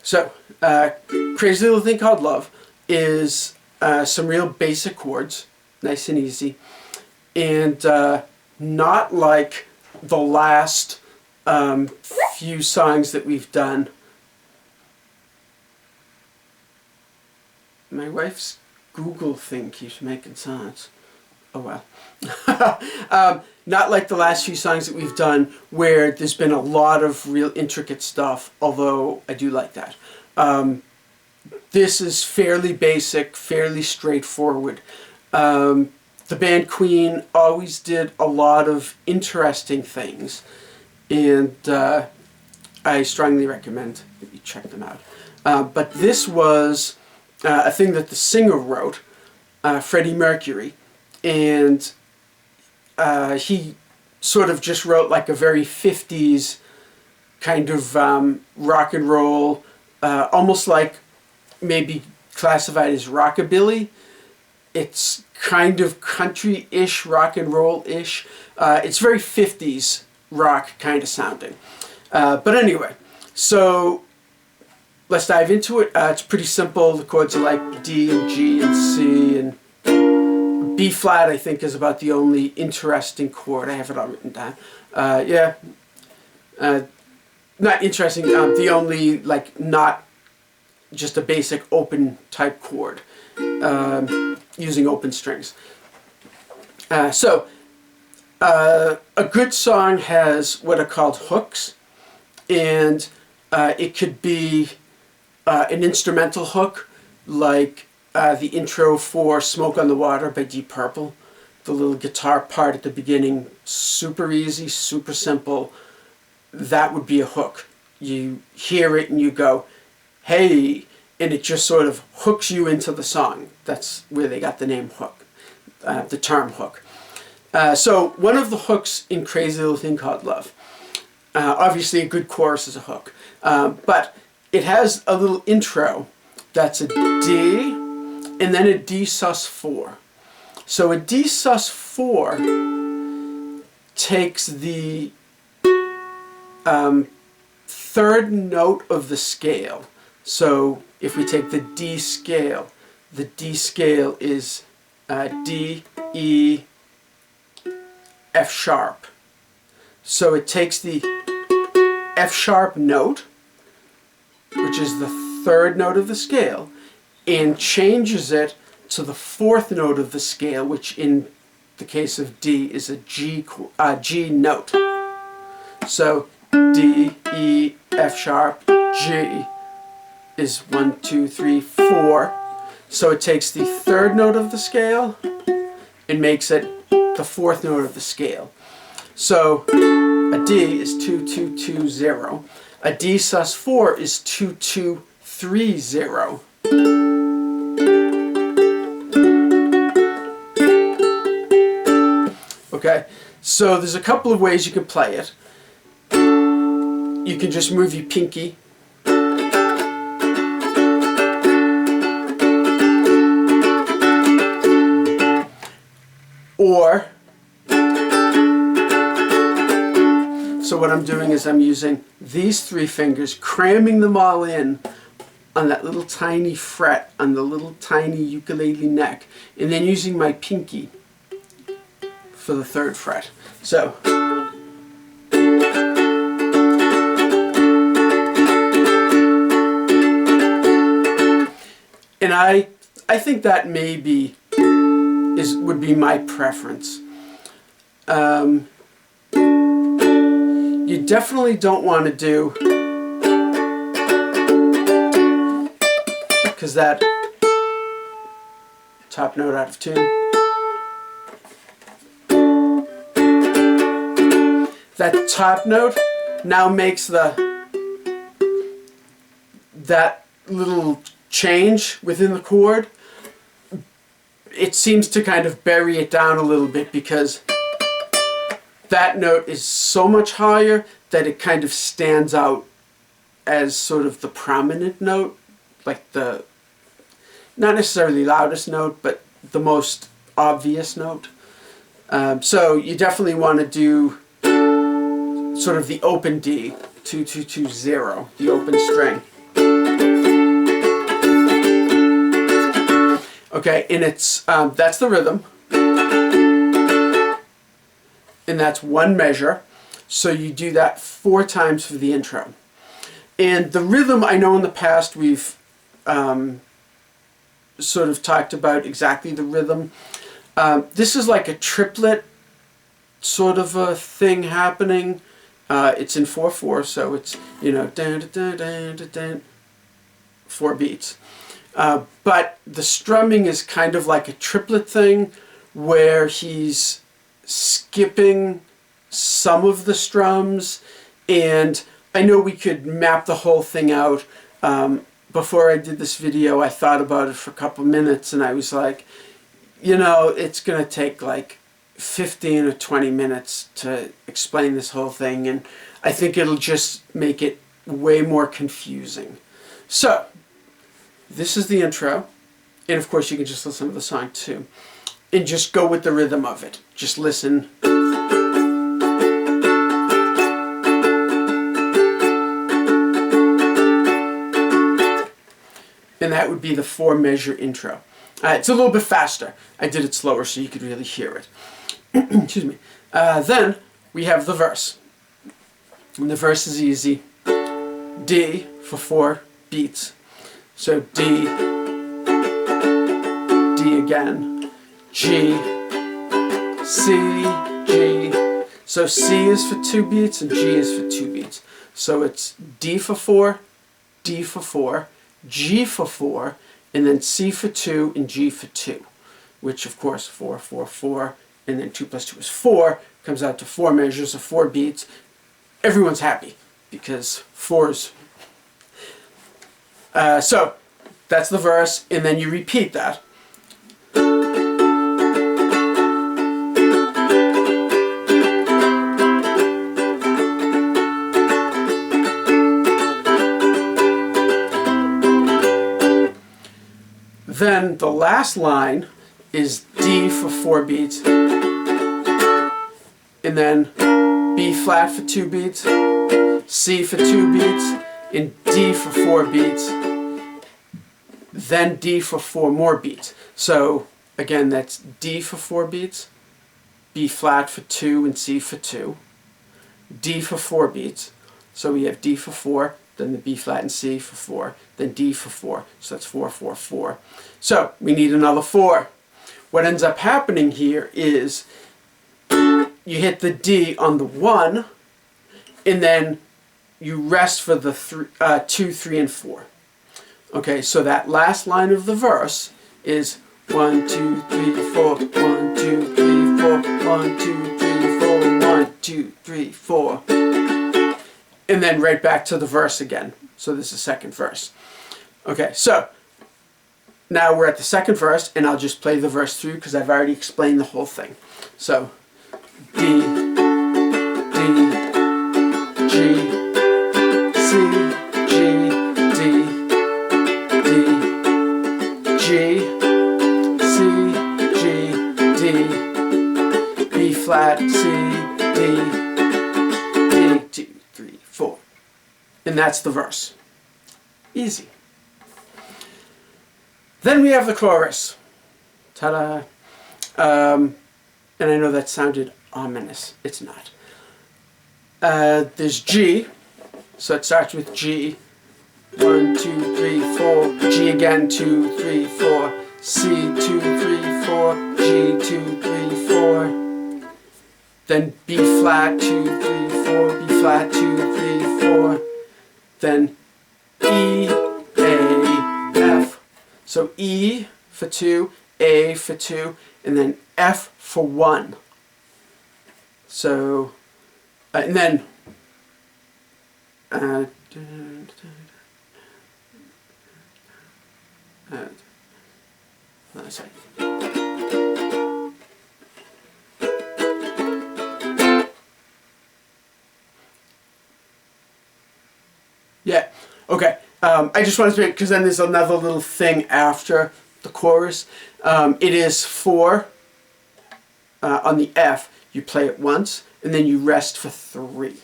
So, Crazy Little Thing Called Love is some real basic chords, nice and easy, and not like the last few songs that we've done. My wife's Google thing keeps making sounds. Oh well. Not like the last few songs that we've done where there's been a lot of real intricate stuff, although I do like that. This is fairly basic, fairly straightforward. The band Queen always did a lot of interesting things, and I strongly recommend that you check them out. But this was a thing that the singer wrote, Freddie Mercury, and he sort of just wrote like a very 50s kind of rock and roll, almost like maybe classified as rockabilly. It's kind of country-ish, rock and roll-ish. It's very 50s rock kind of sounding. But anyway, so let's dive into it. It's pretty simple. The chords are like D and G and C, and B flat I think is about the only interesting chord. I have it all written down. Not interesting, the only like not just a basic open type chord using open strings. So a good song has what are called hooks, and it could be an instrumental hook like the intro for Smoke on the Water by Deep Purple. The little guitar part at the beginning, super easy, super simple. That would be a hook. You hear it and you go, hey, and it just sort of hooks you into the song. That's where they got the name hook, the term hook. So one of the hooks in Crazy Little Thing Called Love, obviously a good chorus is a hook, but it has a little intro that's a D and then a D sus4. So a D sus4 takes the third note of the scale. So if we take the D scale is D, E, F sharp. So it takes the F sharp note, which is the third note of the scale, and changes it to the fourth note of the scale, which in the case of D is a G note. So D, E, F sharp, G is 1, 2, 3, 4. So it takes the third note of the scale and makes it the fourth note of the scale. So a D is 2, 2, 2, 0. A D sus4 is 2, 2, 3, 0. Okay, so there's a couple of ways you can play it. You can just move your pinky. Or, so what I'm doing is I'm using these three fingers, cramming them all in on that little tiny fret on the little tiny ukulele neck, and then using my pinky for the third fret. So, and I think that maybe would be my preference. You definitely don't want to do, because that top note out of tune. That top note now makes that little change within the chord. It seems to kind of bury it down a little bit because that note is so much higher that it kind of stands out as sort of the prominent note, like the, not necessarily loudest note, but the most obvious note. So you definitely want to do sort of the open D, 2, 2, 2, 0, the open string. Okay, and it's that's the rhythm, and that's one measure. So you do that 4 times for the intro. And the rhythm, I know in the past we've sort of talked about exactly the rhythm. This is like a triplet sort of a thing happening. It's in 4/4, so it's, you know, dun, dun, dun, dun, dun, 4 beats. But the strumming is kind of like a triplet thing where he's skipping some of the strums, and I know we could map the whole thing out. Before I did this video, I thought about it for a couple minutes, and I was like, you know, it's going to take like 15 or 20 minutes to explain this whole thing, and I think it'll just make it way more confusing. So, this is the intro, and of course you can just listen to the song too, and just go with the rhythm of it. Just listen. And that would be the 4 measure intro. It's a little bit faster. I did it slower so you could really hear it. Excuse me. Then we have the verse. And the verse is easy. D for 4 beats. So D, D again, G, C, G. So C is for 2 beats and G is for 2 beats. So it's D for 4, D for 4, G for 4, and then C for 2 and G for 2, which of course 4, 4, 4, and then 2 plus 2 is 4, comes out to 4 measures of 4 beats. Everyone's happy because 4's. So that's the verse, and then you repeat that. Then the last line is D for 4 beats, and then B flat for 2 beats, C for 2 beats, and D for 4 beats, then D for 4 more beats. So again, that's D for 4 beats, B flat for 2 and C for 2, D for 4 beats. So we have D for 4, then the B flat and C for 4, then D for 4. So that's 4, 4, 4. So we need another 4. What ends up happening here is you hit the D on the 1, and then you rest for the 2, 3, and 4. Okay, so that last line of the verse is 1, 2, 3, 4, 1, 2, 3, 4, 1, 2, 3, 4, 1, 2, 3, 4. And then right back to the verse again. So this is second verse. Okay, so now we're at the second verse, and I'll just play the verse through because I've already explained the whole thing. So D, D, G, C, G, D, D, G, C, G, D, B flat, C, D, D, 2, 3, 4. And that's the verse. Easy. Then we have the chorus. Ta-da! And I know that sounded ominous. It's not. There's G. So it starts with G. 1, 2, 3, 4. G again. 2, 3, 4. C. 2, 3, 4. G. 2, 3, 4. Then B flat. 2, 3, 4. B flat. 2, 3, 4. Then E, A, F. So E for 2, A for 2, and then F for 1. So, and then, sorry. Yeah, okay. I just wanted to make, because then there's another little thing after the chorus. It is 4 on the F. You play it once, and then you rest for 3.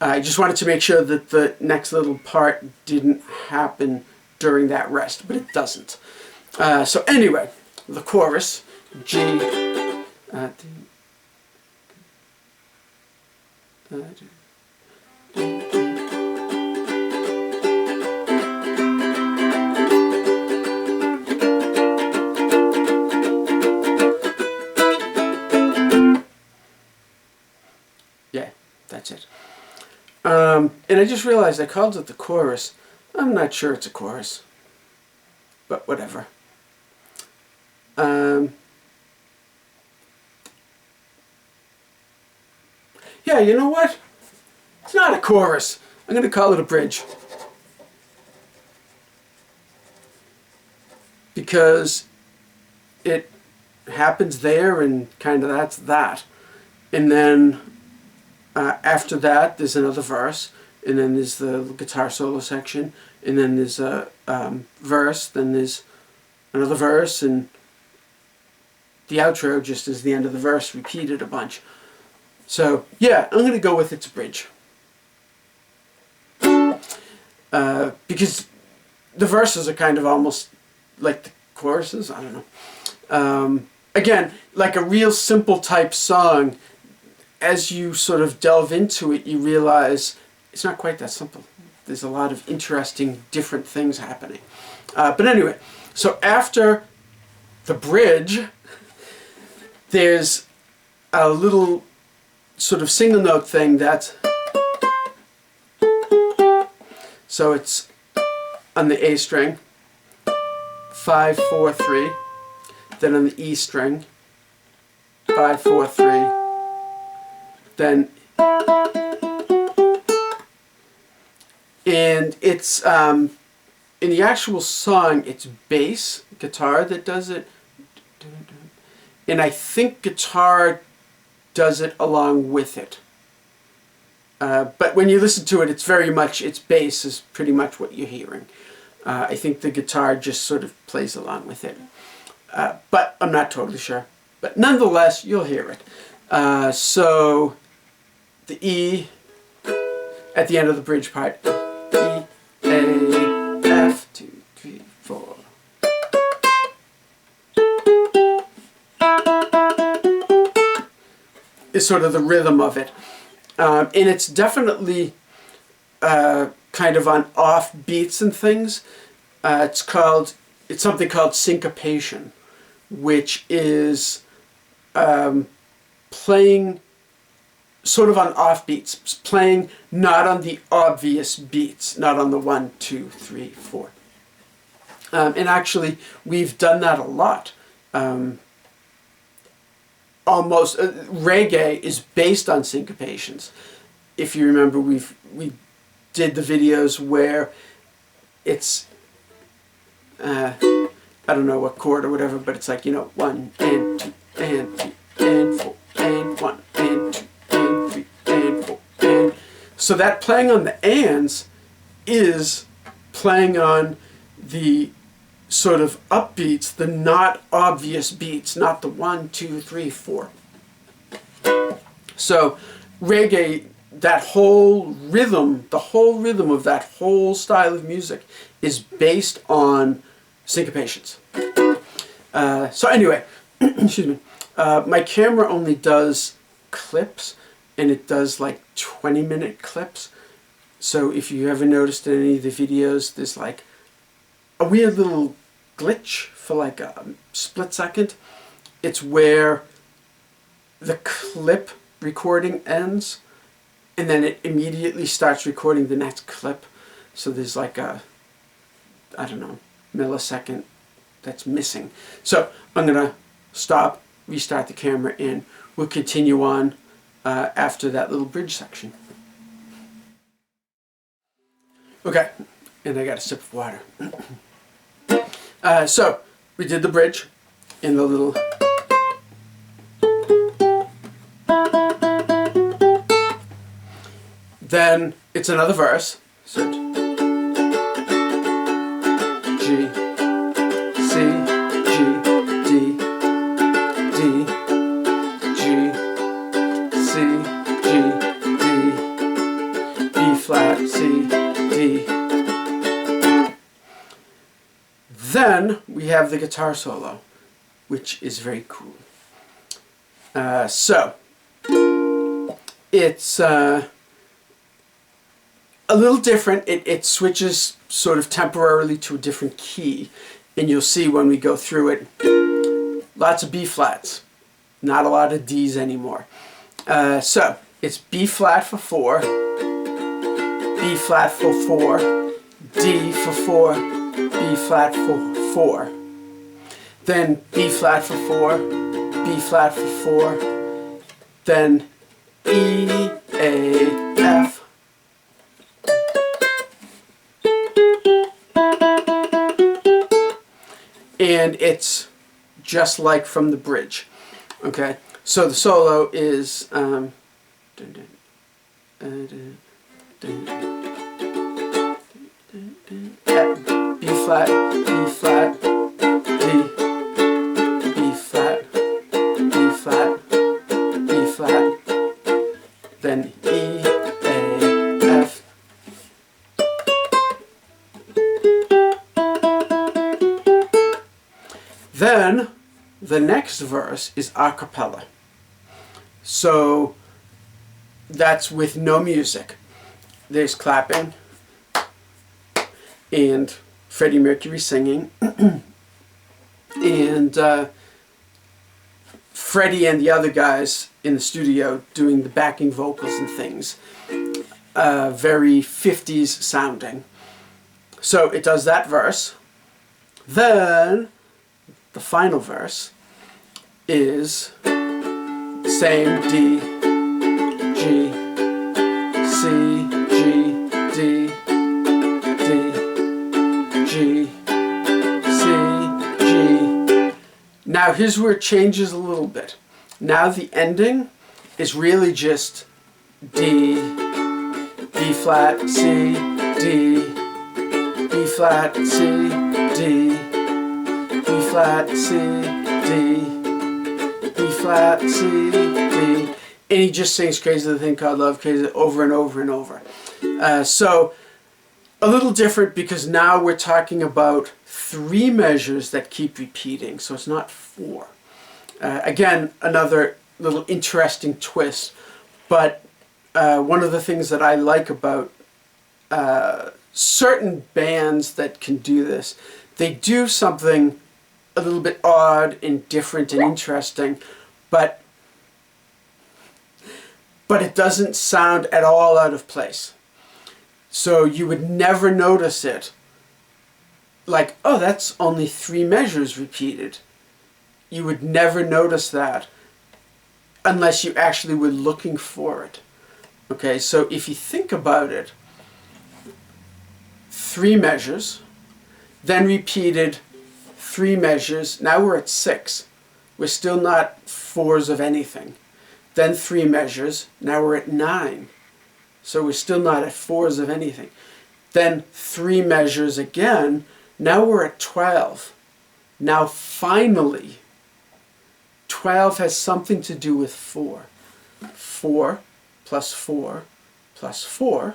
I just wanted to make sure that the next little part didn't happen during that rest, but it doesn't. So anyway, the chorus, G, yeah, that's it. And I just realized I called it the chorus. I'm not sure it's a chorus, but whatever. Yeah, you know what? It's not a chorus. I'm going to call it a bridge. Because it happens there and kind of that's that. And then after that there's another verse, and then there's the guitar solo section, and then there's a verse, then there's another verse, and the outro just is the end of the verse repeated a bunch. So yeah, I'm going to go with it's a bridge. Because the verses are kind of almost like the choruses, I don't know. Again, like a real simple type song, as you sort of delve into it, you realize it's not quite that simple. There's a lot of interesting, different things happening. But anyway, so after the bridge, there's a little sort of single note thing that's... So it's on the A string, 5, 4, 3. Then on the E string, 5, 4, 3. Then, and it's in the actual song, it's bass guitar that does it, and I think guitar does it along with it. But when you listen to it, it's very much, its bass is pretty much what you're hearing. I think the guitar just sort of plays along with it. But I'm not totally sure. But nonetheless, you'll hear it. So the E at the end of the bridge part, E, A, F, 2, 3, 4. Is sort of the rhythm of it. And it's definitely kind of on off beats and things. It's something called syncopation, which is playing sort of on off beats, playing not on the obvious beats, not on the 1, 2, 3, 4. And actually, we've done that a lot. Almost reggae is based on syncopations. If you remember, we did the videos where it's I don't know what chord or whatever, but it's like, you know, 1 and 2 and 3 and 4 and 1 and 2 and 3 and 4 and... So that playing on the ands is playing on the sort of upbeats, the not obvious beats, not the 1, 2, 3, 4. So reggae, that whole rhythm, the whole rhythm of that whole style of music is based on syncopations. So anyway, excuse me, my camera only does clips, and it does like 20-minute clips. So if you ever noticed in any of the videos, there's like a weird little glitch for like a split second. It's where the clip recording ends, and then it immediately starts recording the next clip. So there's like a, I don't know, millisecond that's missing. So I'm gonna stop, restart the camera, and we'll continue on after that little bridge section. Okay, and I got a sip of water. So we did the bridge in the little... Then it's another verse. So G, C, G, D, D, G, C, G, D, B flat, C, D. then we have the guitar solo, which is very cool. So it's a little different. It switches sort of temporarily to a different key, and you'll see when we go through it. Lots of B flats, not a lot of D's anymore. So it's B flat for 4, B flat for 4, D for 4, B flat for 4, then B flat for 4, B flat for 4, then E, A, F, and it's just like from the bridge. Okay, so the solo is B flat, B flat, D, B flat, B flat, B flat, then E, A, F. Then the next verse is a cappella. So that's with no music. There's clapping and Freddie Mercury singing and Freddie and the other guys in the studio doing the backing vocals and things. Very 50s sounding. So it does that verse. Then the final verse is same D, G, C, G, D, D, G, C, G. Now here's where it changes a little bit. Now the ending is really just D, B flat, C, D, B flat, C, D, B flat, C, D, B flat, C, D, and he just sings Crazy Little Thing Called Love Crazy over and over and over. So a little different because now we're talking about 3 measures that keep repeating, so it's not 4. Again, another little interesting twist, but one of the things that I like about certain bands that can do this, they do something a little bit odd and different and interesting, but it doesn't sound at all out of place. So you would never notice it like, oh, that's only 3 measures repeated. You would never notice that unless you actually were looking for it. Okay, so if you think about it, 3 measures, then repeated 3 measures, now we're at 6. We're still not 4s of anything. Then 3 measures, now we're at 9. So we're still not at 4s of anything. Then 3 measures again, now we're at 12. Now finally, 12 has something to do with 4. 4 plus 4 plus 4,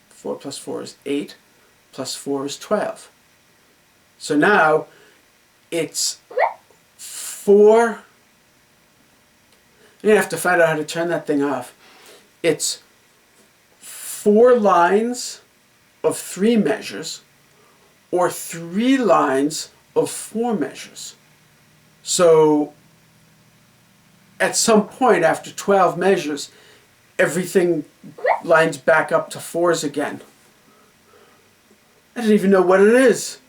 4 plus 4 is 8, plus 4 is 12. So now it's 4, you're going to have to find out how to turn that thing off. It's 4 lines of 3 measures or 3 lines of 4 measures. So at some point after 12 measures, everything lines back up to 4s again. I don't even know what it is.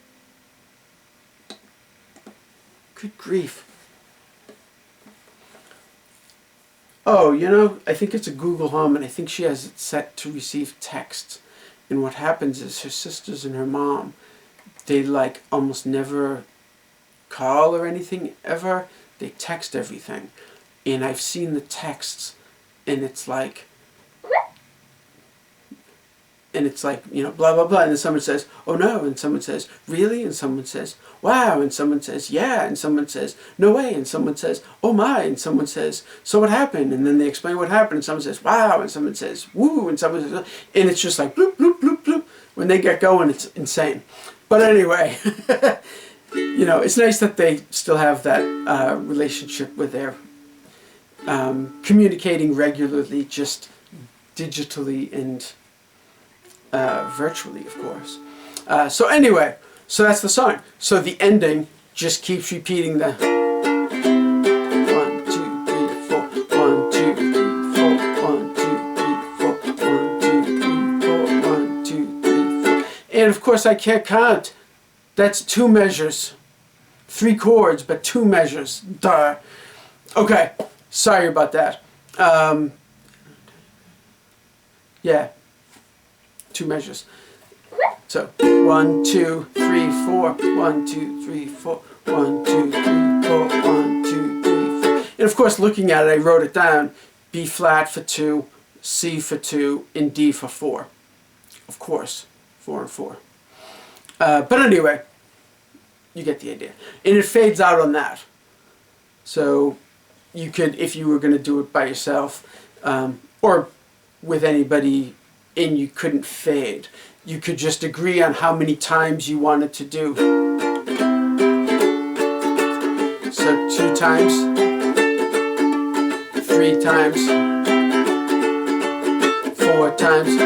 Good grief. Oh, you know, I think it's a Google Home, and I think she has it set to receive texts. And what happens is her sisters and her mom, they like almost never call or anything ever. They text everything. And I've seen the texts, and it's like, you know, blah, blah, blah. And then someone says, oh no. And someone says, really? And someone says, wow. And someone says, yeah. And someone says, no way. And someone says, oh my. And someone says, so what happened? And then they explain what happened. And someone says, wow. And someone says, woo. And someone says, and it's just like bloop, bloop, bloop, bloop. When they get going, it's insane. But anyway, you know, it's nice that they still have that relationship with their communicating regularly, just digitally and virtually, of course. So anyway, so that's the song. So the ending just keeps repeating the 1, 2, 3, 4, 1, 2, 3, 4, 1, 2, 3, 4, 1, 2, 3, 4, 1, 2, 3, 4. And of course I can't count. That's 2 measures. 3 chords, but 2 measures. Duh. Okay, sorry about that. Yeah, 2 measures. So 1, 2, 3, 4, 1, 2, 3, 4, 1, 2, 3, 4, 1, 2, 3, 4. And of course, looking at it, I wrote it down: B flat for 2, C for 2, and D for 4. Of course, 4 and 4. But anyway, you get the idea. And it fades out on that. So you could, if you were going to do it by yourself, or with anybody and you couldn't fade, you could just agree on how many times you wanted to do. So 2 times, 3 times, 4 times.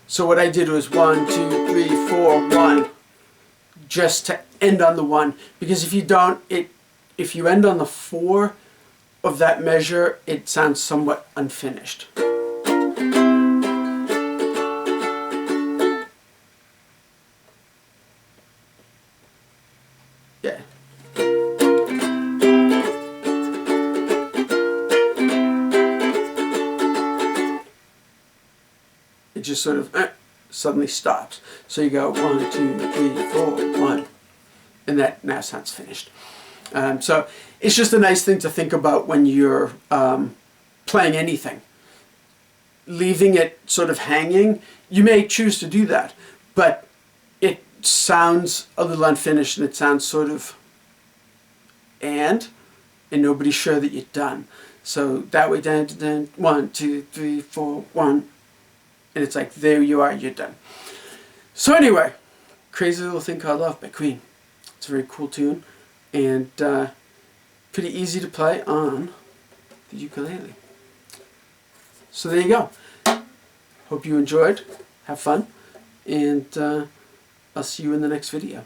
So what I did was 1, 2, 3, 4, 1, just to end on the 1. Because if you don't, if you end on the 4 of that measure, it sounds somewhat unfinished. Yeah. It just sort of suddenly stops. So you go 1, 2, 3, 4, 1, and that now sounds finished. So it's just a nice thing to think about when you're playing anything. Leaving it sort of hanging, you may choose to do that, but it sounds a little unfinished and it sounds sort of and nobody's sure that you're done. So that way, then 1, 2, 3, 4, 1, and it's like, there you are, you're done. So anyway, Crazy Little Thing Called Love by Queen. It's a very cool tune, and pretty easy to play on the ukulele. So there you go. Hope you enjoyed. Have fun, and I'll see you in the next video.